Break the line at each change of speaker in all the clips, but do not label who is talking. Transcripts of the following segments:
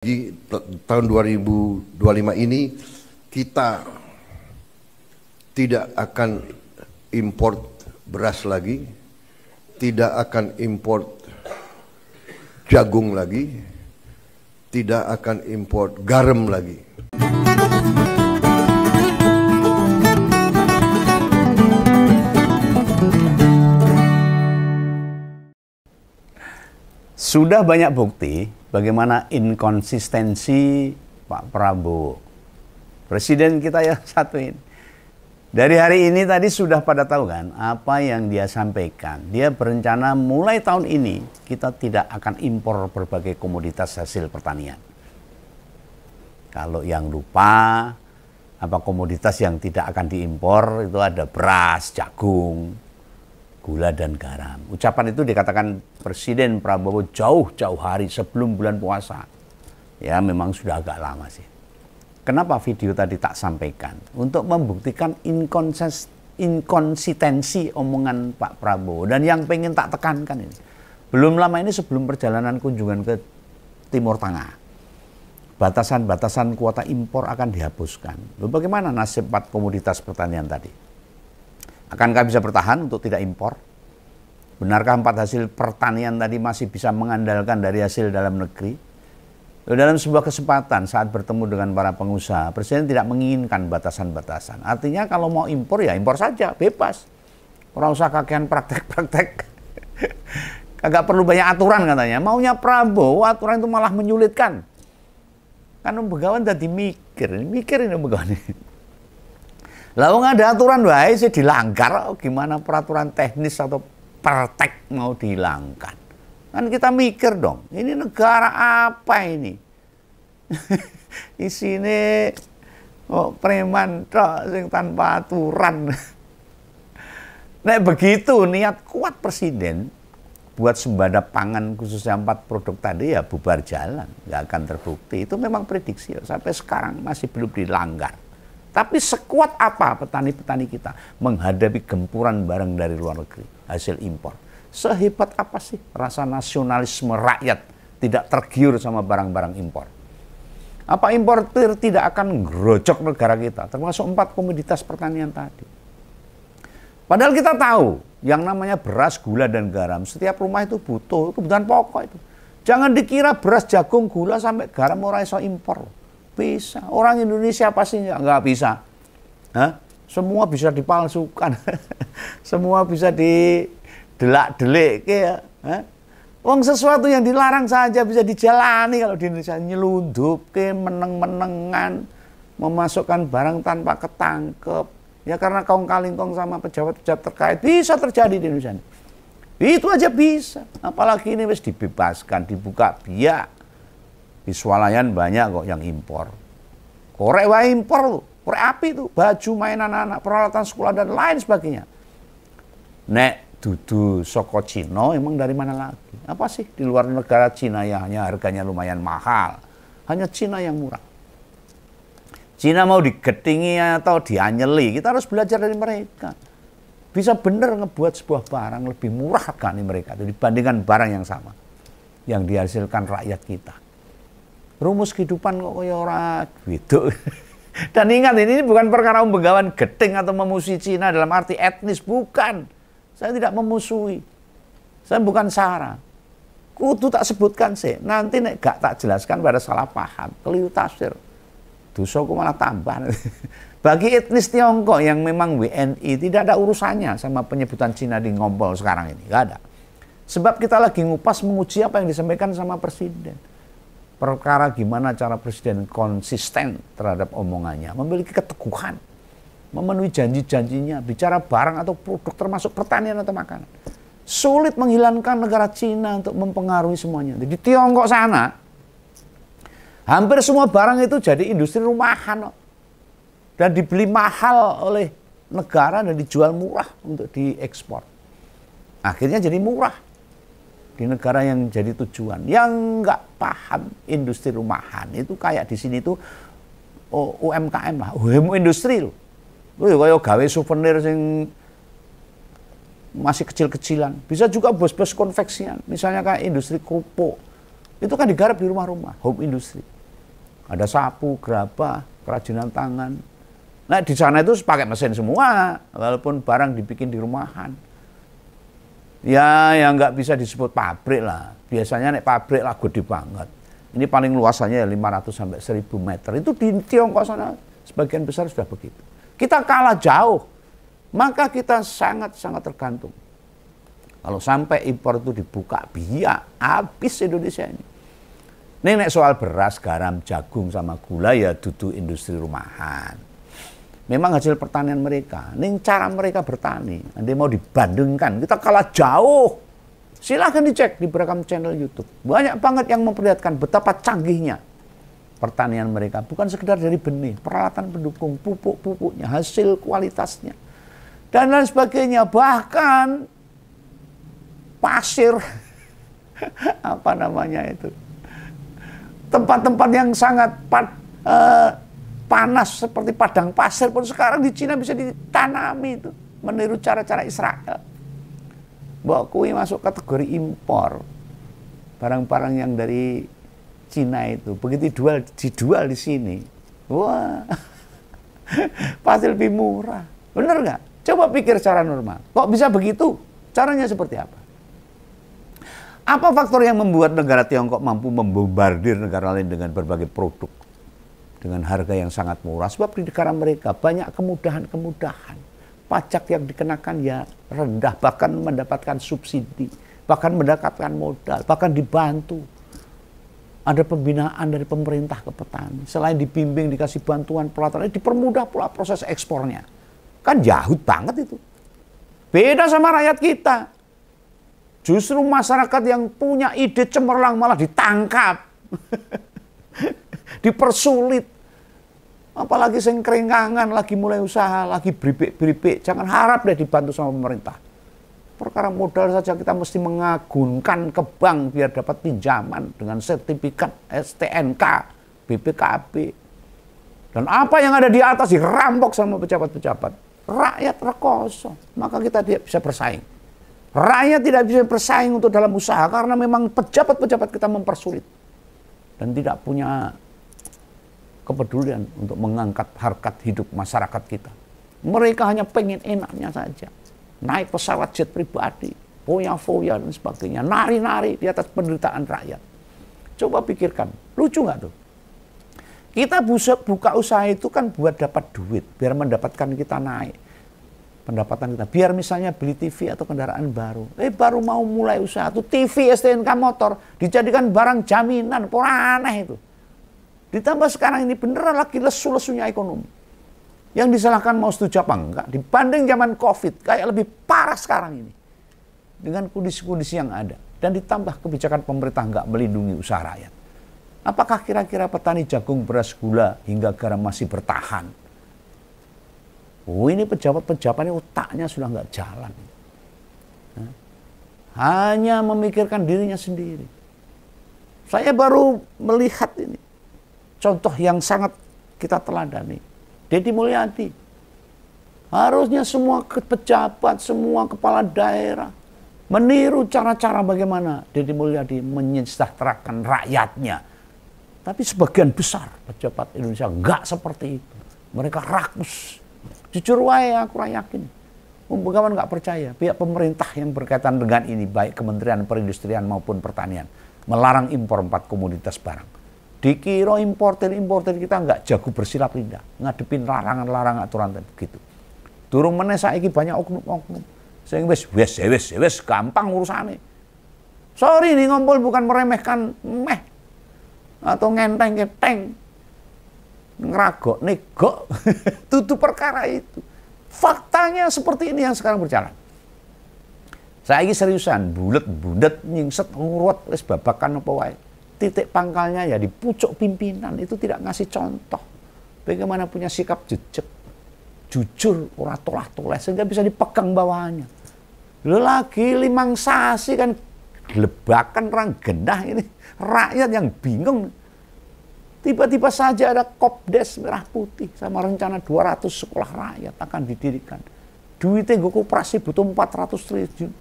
Di tahun 2025 ini kita tidak akan import beras lagi, tidak akan import jagung lagi, tidak akan import garam lagi.
Sudah banyak bukti bagaimana inkonsistensi Pak Prabowo, presiden kita yang satu ini. Dari hari ini tadi sudah pada tahu kan apa yang dia sampaikan. Dia berencana mulai tahun ini kita tidak akan impor berbagai komoditas hasil pertanian. Kalau yang lupa, apa komoditas yang tidak akan diimpor itu ada beras, jagung, gula dan garam. Ucapan itu dikatakan Presiden Prabowo jauh-jauh hari sebelum bulan puasa. Ya memang sudah agak lama sih. Kenapa video tadi tak sampaikan? Untuk membuktikan inkonsistensi omongan Pak Prabowo. Dan yang pengen tak tekankan ini. Belum lama ini sebelum perjalanan kunjungan ke Timur Tengah. Batasan-batasan kuota impor akan dihapuskan. Lalu bagaimana nasib 4 komoditas pertanian tadi? Akankah bisa bertahan untuk tidak impor? Benarkah 4 hasil pertanian tadi masih bisa mengandalkan dari hasil dalam negeri? Dalam sebuah kesempatan saat bertemu dengan para pengusaha, Presiden tidak menginginkan batasan-batasan. Artinya kalau mau impor ya impor saja, bebas. Orang usah kakean praktek-praktek. Kagak perlu banyak aturan katanya. Maunya Prabowo, aturan itu malah menyulitkan. Kan Begawan tadi mikir ini Begawan ini. Lalu nggak ada aturan wae sih dilanggar, gimana peraturan teknis atau praktek mau dihilangkan? Kan kita mikir dong, ini negara apa ini? Isine preman tok sing tanpa aturan. Nek begitu niat kuat Presiden buat sembada pangan khususnya 4 produk tadi ya bubar jalan, nggak akan terbukti. Itu memang prediksi sampai sekarang masih belum dilanggar. Tapi sekuat apa petani-petani kita menghadapi gempuran barang dari luar negeri, hasil impor? Sehebat apa sih rasa nasionalisme rakyat tidak tergiur sama barang-barang impor? Apa importir tidak akan gerojok negara kita, termasuk 4 komoditas pertanian tadi? Padahal kita tahu, yang namanya beras, gula, dan garam, setiap rumah itu butuh, kebutuhan pokok itu. Jangan dikira beras, jagung, gula, sampai garam orang iso impor. Bisa. Orang Indonesia pasti nggak bisa. Hah? Semua bisa dipalsukan. Semua bisa didelak-delik. Ya. Wong sesuatu yang dilarang saja bisa dijalani kalau di Indonesia. Nyelundup, meneng-menengan, memasukkan barang tanpa ketangkep. Ya karena kaum kalingkong sama pejabat-pejabat terkait bisa terjadi di Indonesia. Itu aja bisa. Apalagi ini wis dibebaskan, dibuka biak. Di swalayan banyak kok yang impor. Korek wae impor tuh, korek api tuh, baju mainan anak, peralatan sekolah dan lain sebagainya. Nek dudu soko Cina emang dari mana lagi? Apa sih di luar negara Cina ya hanya harganya lumayan mahal. Hanya Cina yang murah. Cina mau digetingi atau dianyeli, kita harus belajar dari mereka. Bisa bener ngebuat sebuah barang lebih murah kan mereka dibandingkan barang yang sama yang dihasilkan rakyat kita. Rumus kehidupan kok kaya ora gitu. Dan ingat ini bukan perkara Begawan geting atau memusuhi Cina dalam arti etnis, bukan. Saya tidak memusuhi. Saya bukan sara. Kudu tak sebutkan sih. Nanti nek gak tak jelaskan pada salah paham, keliru tafsir. Dosaku malah tambah. Bagi etnis Tiongkok yang memang WNI tidak ada urusannya sama penyebutan Cina di ngompol sekarang ini, gak ada. Sebab kita lagi ngupas menguji apa yang disampaikan sama Presiden. Perkara gimana cara Presiden konsisten terhadap omongannya, memiliki keteguhan, memenuhi janji-janjinya, bicara barang atau produk termasuk pertanian atau makanan. Sulit menghilangkan negara Cina untuk mempengaruhi semuanya. Di Tiongkok sana, hampir semua barang itu jadi industri rumahan. Dan dibeli mahal oleh negara dan dijual murah untuk diekspor. Akhirnya jadi murah. Di negara yang jadi tujuan, yang nggak paham industri rumahan itu kayak di sini tuh UMKM lah, industri loh. Kayak gawe souvenir yang masih kecil-kecilan. Bisa juga bos-bos konveksian, misalnya kayak industri kerupuk, Itu kan digarap di rumah-rumah, home industry. Ada sapu, gerabah, kerajinan tangan. Nah di sana itu pakai mesin semua, walaupun barang dibikin di rumahan. Ya yang nggak bisa disebut pabrik lah. Biasanya nek pabrik lah gede banget. Ini paling luasannya 500 sampai 1000 meter. Itu di Tiongkok sana sebagian besar sudah begitu. Kita kalah jauh, maka kita sangat-sangat tergantung. Kalau sampai impor itu dibuka, biak, habis Indonesia ini. Ini nek soal beras, garam, jagung, sama gula ya dudu industri rumahan. Memang hasil pertanian mereka, ini cara mereka bertani. Nanti mau dibandingkan, kita kalah jauh. Silahkan dicek di beragam channel YouTube. Banyak banget yang memperlihatkan betapa canggihnya pertanian mereka. Bukan sekedar dari benih, peralatan pendukung, pupuk-pupuknya, hasil kualitasnya, dan lain sebagainya. Bahkan pasir, apa namanya itu, tempat-tempat yang sangat panas seperti padang pasir pun sekarang di Cina bisa ditanami itu, meniru cara-cara Israel. Bahwa kue masuk kategori impor barang-barang yang dari Cina itu, begitu dijual di sini, wah pasti lebih murah. Bener nggak? Coba pikir secara normal. Kok bisa begitu? Caranya seperti apa? Apa faktor yang membuat negara Tiongkok mampu membombardir negara lain dengan berbagai produk dengan harga yang sangat murah? Sebab di negara mereka banyak kemudahan-kemudahan. Pajak yang dikenakan ya rendah, bahkan mendapatkan subsidi, bahkan mendapatkan modal, bahkan dibantu. Ada pembinaan dari pemerintah ke petani. Selain dibimbing, dikasih bantuan pelatihan, dipermudah pula proses ekspornya. Kan jauh banget itu. Beda sama rakyat kita. Justru masyarakat yang punya ide cemerlang malah ditangkap. Dipersulit. Apalagi sing keringangan, lagi mulai usaha, lagi beripik-beripik. Jangan harap deh dibantu sama pemerintah. Perkara modal saja kita mesti mengagunkan ke bank biar dapat pinjaman dengan sertifikat STNK, BPKB. Dan apa yang ada di atas dirampok sama pejabat-pejabat. Rakyat rekoso, maka kita tidak bisa bersaing. Rakyat tidak bisa bersaing untuk dalam usaha karena memang pejabat-pejabat kita mempersulit. Dan tidak punya kepedulian untuk mengangkat harkat hidup masyarakat kita. Mereka hanya pengen enaknya saja. Naik pesawat jet pribadi, foya-foya dan sebagainya. Nari-nari di atas penderitaan rakyat. Coba pikirkan, lucu nggak tuh? Kita buka usaha itu kan buat dapat duit, biar mendapatkan kita naik pendapatan kita. Biar misalnya beli TV atau kendaraan baru. Baru mau mulai usaha tuh TV, STNK motor dijadikan barang jaminan, aneh itu. Ditambah sekarang ini beneran lagi lesu-lesunya ekonomi. Yang disalahkan mau setuju apa enggak, dibanding zaman COVID, kayak lebih parah sekarang ini. Dengan kondisi-kondisi yang ada. Dan ditambah kebijakan pemerintah enggak melindungi usaha rakyat. Apakah kira-kira petani jagung, beras, gula, hingga garam masih bertahan? Oh ini pejabat-pejabat ini otaknya sudah enggak jalan. Hanya memikirkan dirinya sendiri. Saya baru melihat ini. Contoh yang sangat kita teladani, Deddy Mulyadi. Harusnya semua pejabat, semua kepala daerah meniru cara-cara bagaimana Deddy Mulyadi menyejahterakan rakyatnya. Tapi sebagian besar pejabat Indonesia enggak seperti itu. Mereka rakus. Jujur wae aku yakin. Kawan enggak percaya, pihak pemerintah yang berkaitan dengan ini, baik Kementerian Perindustrian maupun Pertanian, melarang impor 4 komoditas barang. Dikira importer kita nggak jago bersilap lidah, ngadepin larangan-larangan aturan begitu. Durung meneh saiki banyak oknum-oknum sing wis gampang urusane. Sorry nih ngompol bukan meremehkan meh atau ngenteng keteng ngeragok negok tutu perkara itu. Faktanya seperti ini yang sekarang berjalan. Saiki seriusan bulet-bulet nyingset ngurut wis babakan apa wae. Titik pangkalnya ya di pucuk pimpinan itu tidak ngasih contoh bagaimana punya sikap jejak, jujur, ora tolah-toleh sehingga bisa dipegang bawahannya. Lagi 5 sasi kan gelebakan orang gendah ini rakyat yang bingung. Tiba-tiba saja ada Kopdes merah putih sama rencana 200 sekolah rakyat akan didirikan. Duitnya gue koperasi butuh 400 triliun.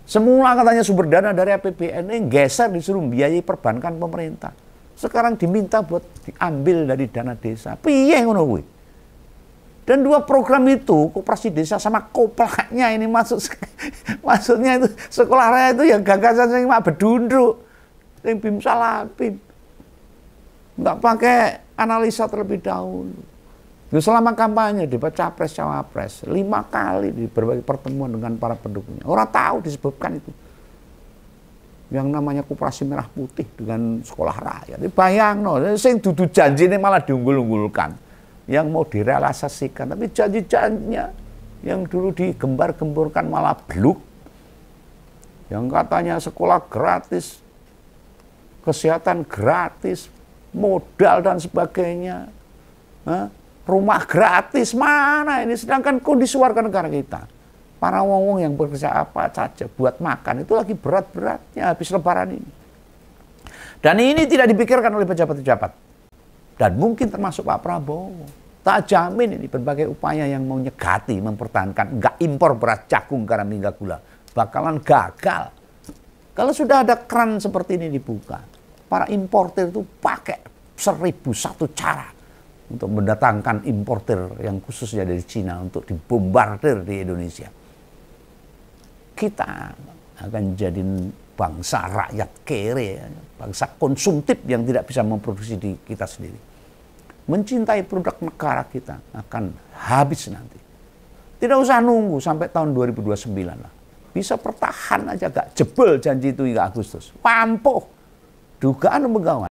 Semula katanya sumber dana dari APBN ini geser disuruh biayai perbankan pemerintah. Sekarang diminta buat diambil dari dana desa. Piye ngono kuwi? Dan dua program itu, koperasi desa sama koplaknya ini maksudnya itu sekolah raya itu yang gagasan sing mak bedunduk, sing bim salapin. Enggak pakai analisa terlebih dahulu. Selama kampanye debat capres cawapres 5 kali di berbagai pertemuan dengan para pendukungnya. Orang tahu disebutkan itu. Yang namanya koperasi merah putih dengan sekolah rakyat. Bayang no, sing dudu janji ini malah diunggul-unggulkan. Yang mau direalisasikan, tapi janji-janjinya yang dulu digembar-gemborkan malah bluk. Yang katanya sekolah gratis, kesehatan gratis, modal dan sebagainya. Rumah gratis mana ini, sedangkan kondisi warga negara kita, para wong-wong yang bekerja apa saja buat makan itu lagi berat-beratnya habis lebaran ini. Dan ini tidak dipikirkan oleh pejabat-pejabat dan mungkin termasuk Pak Prabowo. Tak jamin ini berbagai upaya yang mau nyegati, mempertahankan nggak impor beras jagung karena minyak gula bakalan gagal. Kalau sudah ada keran seperti ini dibuka, para importer itu pakai 1001 cara untuk mendatangkan importer yang khususnya dari Cina untuk dibombardir di Indonesia. Kita akan jadi bangsa rakyat kere, bangsa konsumtif yang tidak bisa memproduksi di kita sendiri. Mencintai produk negara kita akan habis nanti. Tidak usah nunggu sampai tahun 2029 lah. Bisa pertahan aja, gak jebol janji itu hingga Agustus. Pampuh. Dugaan pegawai.